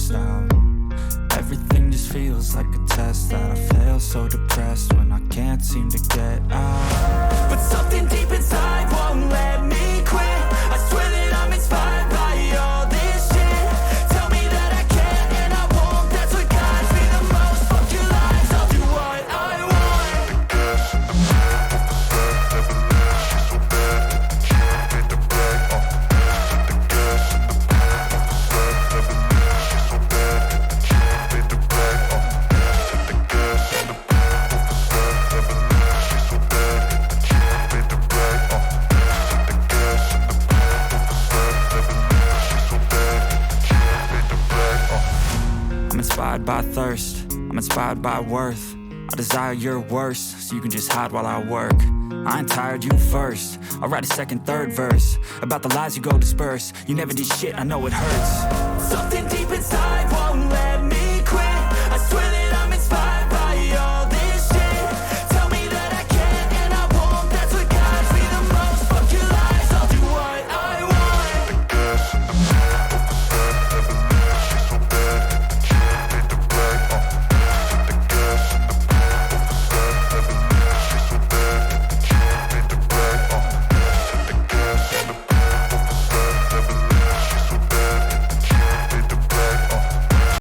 stressed out. Everything just feels like a test that I fail, so depressed when I can't seem to get out. But something deep inside won't let me quit. I swear that I'm inspired by all this shit. Tell me that I can and I won't. That's what guides me the most. Fuck your lies, I'll do what I want. The gas in the middle of the set, never leave. She's so bad that the chick made the bag. The gas in the middle of the set, never leave. She's so bad that the chick made the bag. The gas in the middle of the set, never leave. She's so bad that the chick made the bag. The gas in the middle of the set, never leave. She's so bad that the chick made the bag. I'm inspired by thirst, I'm inspired by worth. I desire your worst, so you can just hide while I work. I ain't tired, you first. I'll write a second, third verse about the lies you go disperse. You never did shit, I know it hurts. Something deep inside